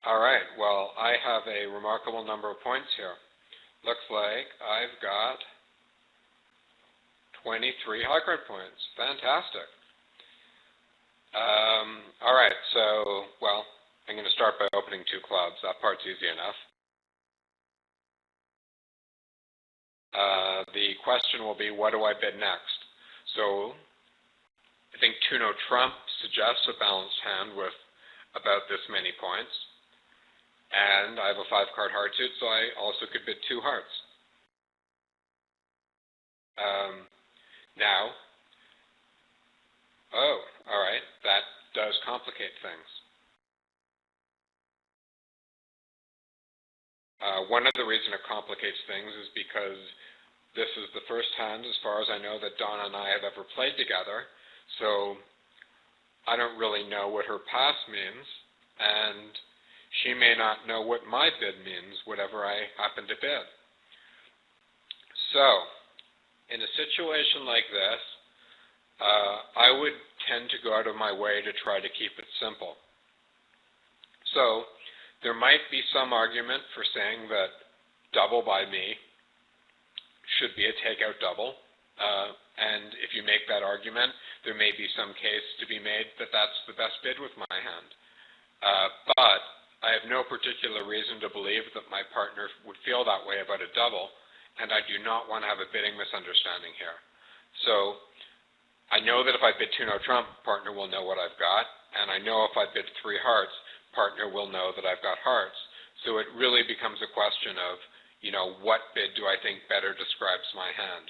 All right, well, I have a remarkable number of points here. Looks like I've got 23 high card points. Fantastic. All right, so, well, I'm going to start by opening 2 clubs. That part's easy enough. The question will be, what do I bid next? So I think 2-no trump suggests a balanced hand with about this many points. And I have a 5-card heart suit, so I also could bid 2 hearts. Now, oh, all right, that does complicate things. One of the reasons it complicates things is because this is the first hand, as far as I know, that Donna and I have ever played together, so I don't really know what her past means, and she may not know what my bid means, whatever I happen to bid. So, in a situation like this, I would tend to go out of my way to try to keep it simple. So, there might be some argument for saying that double by me should be a takeout double, and if you make that argument, there may be some case to be made that that's the best bid with my hand. But I have no particular reason to believe that my partner would feel that way about a double, and I do not want to have a bidding misunderstanding here. So I know that if I bid 2-no trump, partner will know what I've got, and I know if I bid 3 hearts, partner will know that I've got hearts. So it really becomes a question of, what bid do I think better describes my hand?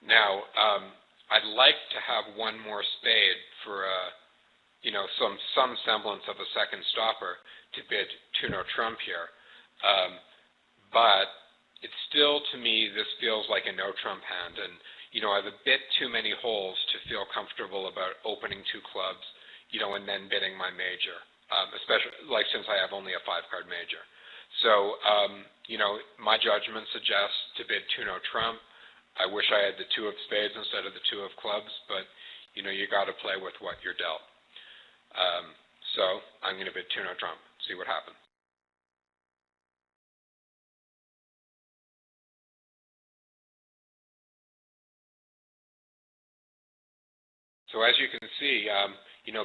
Now, I'd like to have one more spade for some semblance of a second stopper to bid 2-no trump here. But it's still, to me, this feels like a no trump hand, and I have a bit too many holes to feel comfortable about opening 2 clubs, and then bidding my major, especially since I have only a 5-card major. So, my judgment suggests to bid 2-no trump. I wish I had the 2 of spades instead of the 2 of clubs, but you got to play with what you're dealt. So I'm going to bid 2-no trump, see what happens. So as you can see,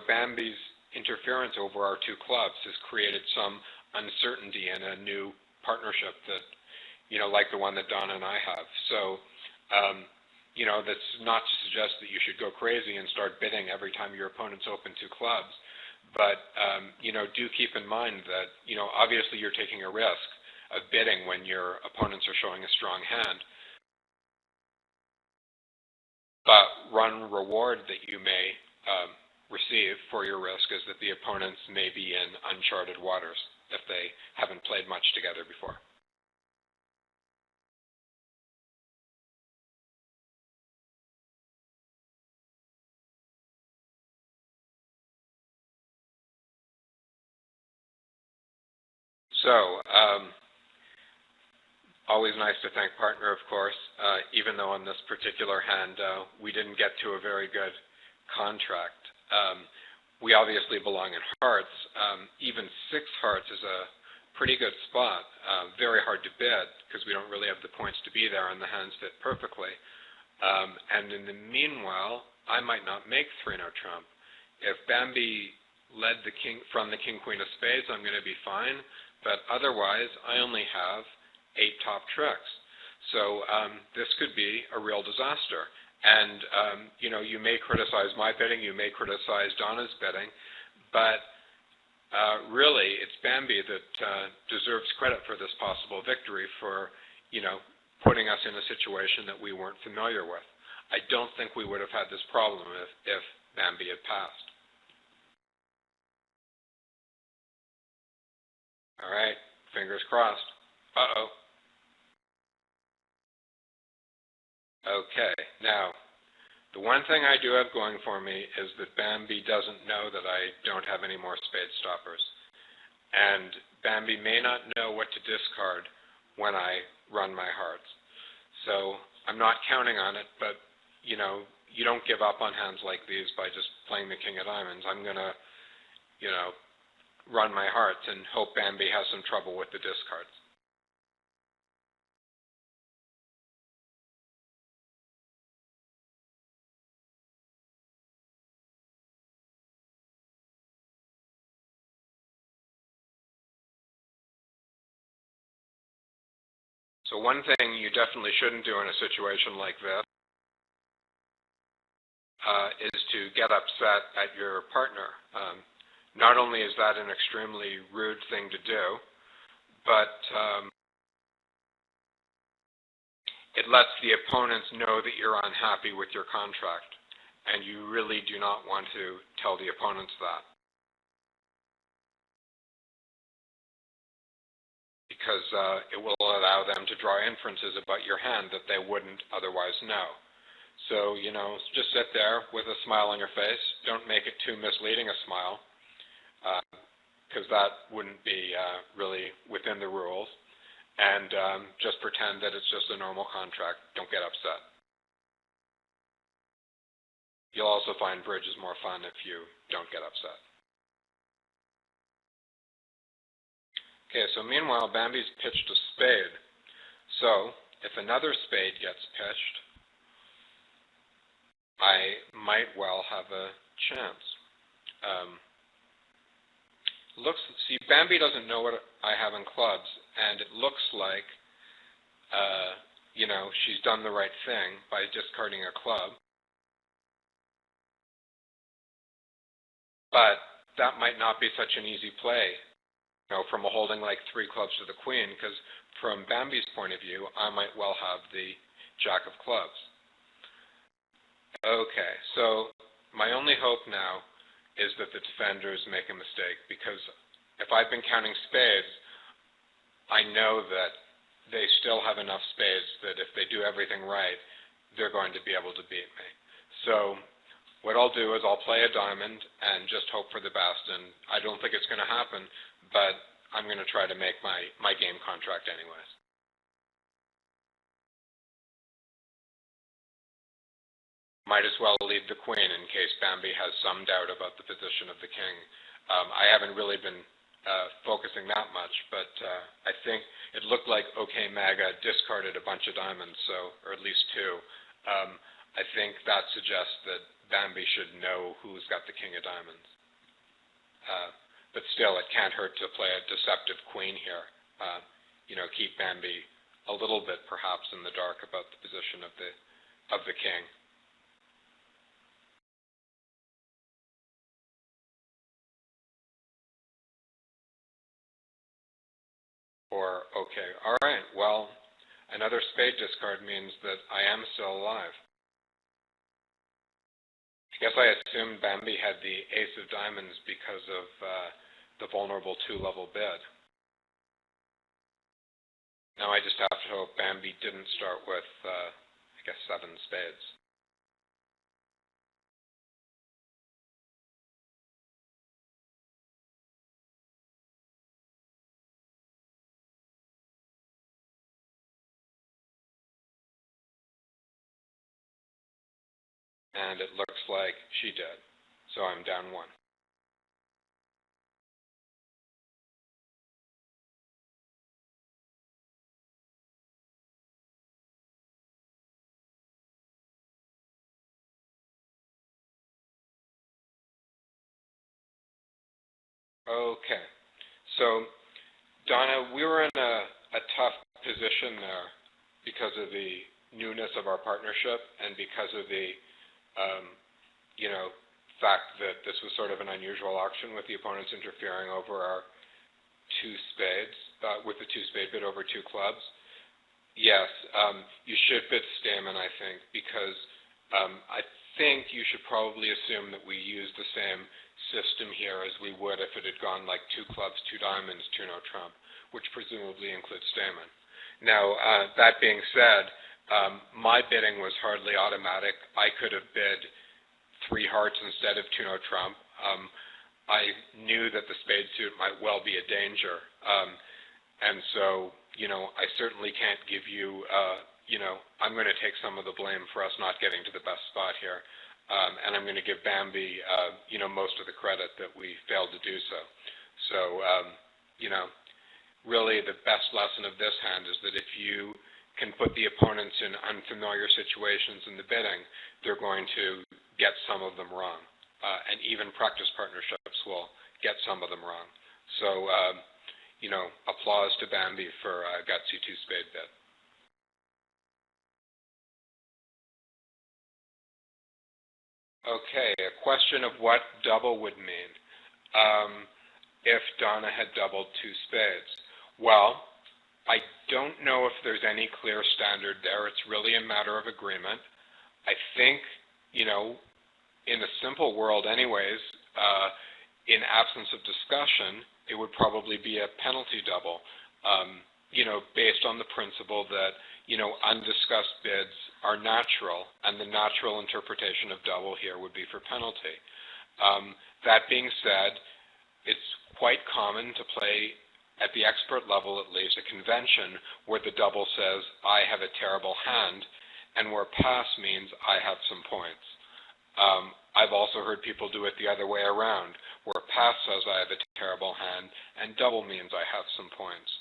Bambi's interference over our 2 clubs has created some uncertainty in a new partnership that, like the one that Donna and I have. So, that's not to suggest that you should go crazy and start bidding every time your opponents open 2 clubs. But, do keep in mind that, obviously you're taking a risk of bidding when your opponents are showing a strong hand. But one reward that you may receive for your risk is that the opponents may be in uncharted waters if they haven't played much together before. So, always nice to thank partner, of course, even though on this particular hand we didn't get to a very good contract. We obviously belong in hearts. Even 6 hearts is a pretty good spot. Very hard to bid because we don't really have the points to be there and the hands fit perfectly. And in the meanwhile, I might not make 3-no trump. If Bambi led the king from the king-queen of spades, I'm going to be fine. But otherwise, I only have 8 top tricks. So this could be a real disaster. And, you may criticize my bidding, you may criticize Donna's bidding, but really it's Bambi that deserves credit for this possible victory for, putting us in a situation that we weren't familiar with. I don't think we would have had this problem if Bambi had passed. All right, fingers crossed. Uh-oh. Okay, now, the one thing I do have going for me is that Bambi doesn't know that I don't have any more spade stoppers. And Bambi may not know what to discard when I run my hearts. So I'm not counting on it, but, you don't give up on hands like these by just playing the king of diamonds. I'm going to, run my heart and hope Bambi has some trouble with the discards. So one thing you definitely shouldn't do in a situation like this is to get upset at your partner. Not only is that an extremely rude thing to do, but it lets the opponents know that you're unhappy with your contract, and you really do not want to tell the opponents that, because it will allow them to draw inferences about your hand that they wouldn't otherwise know. So, just sit there with a smile on your face. Don't make it too misleading a smile, because that wouldn't be really within the rules. And just pretend that it's just a normal contract. Don't get upset. You'll also find bridge is more fun if you don't get upset. Okay, so meanwhile, Bambi's pitched a spade. So, if another spade gets pitched, I might well have a chance. See, Bambi doesn't know what I have in clubs, and it looks like, she's done the right thing by discarding a club. But that might not be such an easy play, from a holding like 3 clubs to the queen, because from Bambi's point of view, I might well have the jack of clubs. Okay, so my only hope now is that the defenders make a mistake, because if I've been counting spades, I know that they still have enough spades that if they do everything right, they're going to be able to beat me. So what I'll do is I'll play a diamond and just hope for the best, and I don't think it's going to happen, but I'm going to try to make my game contract anyways. Might as well leave the queen in case Bambi has some doubt about the position of the king. I haven't really been focusing that much, but I think it looked like OK Maga discarded a bunch of diamonds, or at least 2. I think that suggests that Bambi should know who's got the king of diamonds. But still, it can't hurt to play a deceptive queen here. Keep Bambi a little bit perhaps in the dark about the position of the king. Okay, all right, well, another spade discard means that I am still alive. I guess I assumed Bambi had the ace of diamonds because of the vulnerable 2-level bid. Now I just have to hope Bambi didn't start with, 7 spades. And it looks like she did. So I'm down 1. Okay. So, Donna, we were in a tough position there because of the newness of our partnership and because of the fact that this was sort of an unusual auction with the opponents interfering over our 2 spades, with the 2-spade bid over 2 clubs. Yes, you should bid Stamen, I think, because I think you should probably assume that we use the same system here as we would if it had gone like 2 clubs, 2 diamonds, 2 no trump, which presumably includes Stamen. Now, that being said, my bidding was hardly automatic. I could have bid 3 hearts instead of 2 no trump. I knew that the spade suit might well be a danger, and so, I certainly can't give you, I'm going to take some of the blame for us not getting to the best spot here, and I'm going to give Bambi, most of the credit that we failed to do so. So, really the best lesson of this hand is that if you can put the opponents in unfamiliar situations in the bidding, they're going to get some of them wrong. And even practice partnerships will get some of them wrong. So, applause to Bambi for a gutsy two-spade bid. Okay, a question of what double would mean if Donna had doubled two spades. Well, I don't know if there's any clear standard there. It's really a matter of agreement. I think, in a simple world anyways, in absence of discussion, it would probably be a penalty double, based on the principle that, undiscussed bids are natural, and the natural interpretation of double here would be for penalty. That being said, it's quite common to play, at the expert level at least, a convention where the double says, I have a terrible hand, and where pass means I have some points. I've also heard people do it the other way around, where pass says I have a terrible hand, and double means I have some points.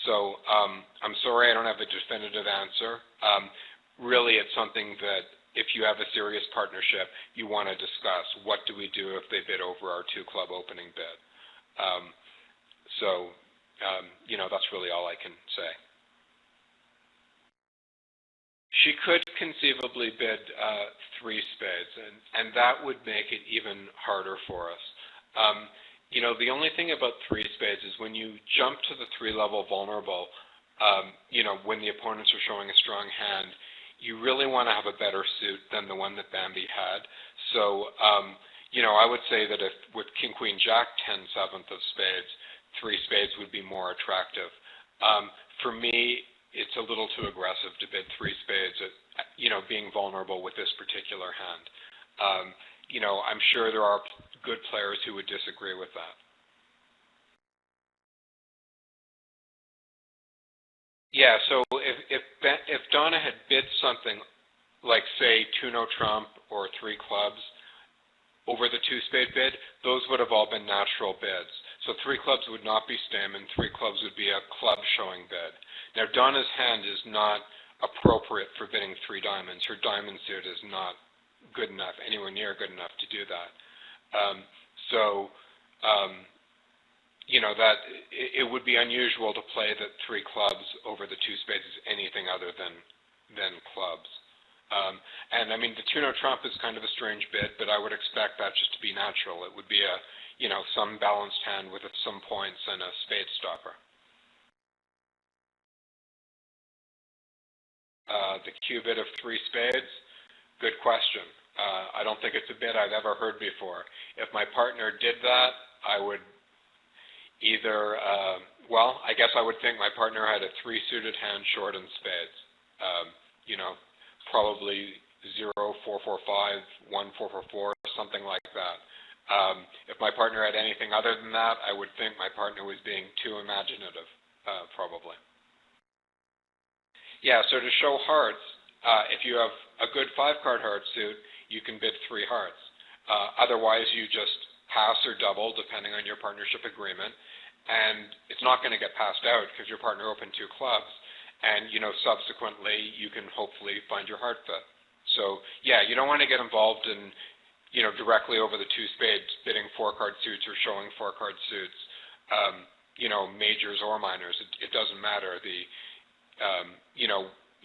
So I'm sorry I don't have a definitive answer. Really, it's something that if you have a serious partnership, you want to discuss. What do we do if they bid over our two-club opening bid? That's really all I can say. She could conceivably bid three spades, and that would make it even harder for us. The only thing about three spades is when you jump to the three-level vulnerable, when the opponents are showing a strong hand, you really want to have a better suit than the one that Bambi had. So, I would say that if with King, Queen, Jack, 10/7 of spades, three spades would be more attractive. For me, it's a little too aggressive to bid three spades at, being vulnerable with this particular hand. I'm sure there are good players who would disagree with that. Yeah, so if Donna had bid something like, say, two-no trump or three clubs over the two-spade bid, those would have all been natural bids. So three clubs would not be stem, and three clubs would be a club showing bid. Now, Donna's hand is not appropriate for bidding three diamonds. Her diamond suit is not good enough, anywhere near good enough to do that. That it would be unusual to play the three clubs over the two spades as anything other than clubs. And I mean, the two-no trump is kind of a strange bid, but I would expect that just to be natural. It would be a, some balanced hand with some points and a spade stopper. The Q bid of three spades, good question. I don't think it's a bid I've ever heard before. If my partner did that, I would either, I guess I would think my partner had a three-suited hand short in spades. Probably 0, 4, 4, 5, 1, 4, 4, 4, something like that. If my partner had anything other than that, I would think my partner was being too imaginative, probably. Yeah, so to show hearts, if you have a good 5-card heart suit, you can bid 3 hearts. Otherwise, you just pass or double, depending on your partnership agreement, and it's not going to get passed out because your partner opened 2 clubs, and subsequently you can hopefully find your heart fit. So yeah, you don't want to get involved in directly over the 2 spades, bidding 4-card suits or showing 4-card suits, majors or minors. It doesn't matter.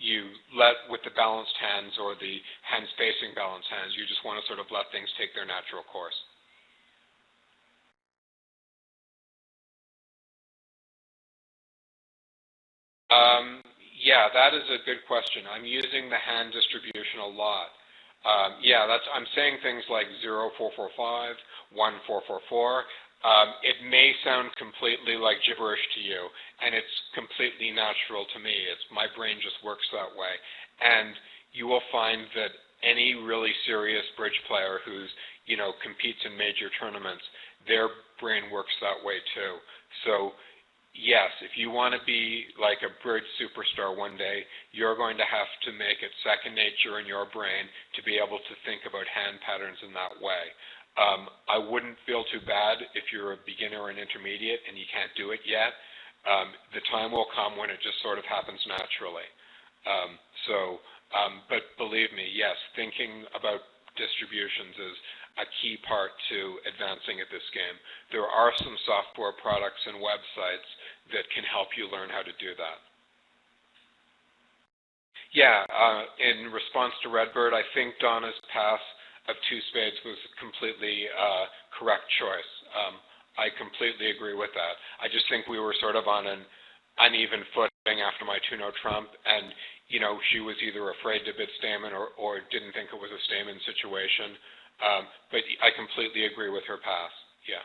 You let, with the balanced hands or the hands facing balanced hands, you just want to sort of let things take their natural course. Yeah, that is a good question. I'm using the hand distribution a lot. I'm saying things like 0, 4, 4, 5, 1, 4, 4, 4. It may sound completely like gibberish to you, and it's completely natural to me. My brain just works that way. And you will find that any really serious bridge player who's, competes in major tournaments, their brain works that way too. So yes, if you want to be like a bridge superstar one day, you're going to have to make it second nature in your brain to be able to think about hand patterns in that way. I wouldn't feel too bad if you're a beginner or an intermediate and you can't do it yet. The time will come when it just sort of happens naturally. But believe me, yes, thinking about distributions is a key part to advancing at this game. There are some software products and websites that can help you learn how to do that. Yeah, in response to Redbird, I think Donna's pass of 2 spades was a completely correct choice. I completely agree with that. I just think we were sort of on an uneven footing after my 2-no trump, and she was either afraid to bid Stamen or didn't think it was a Stamen situation. But I completely agree with her pass. Yeah.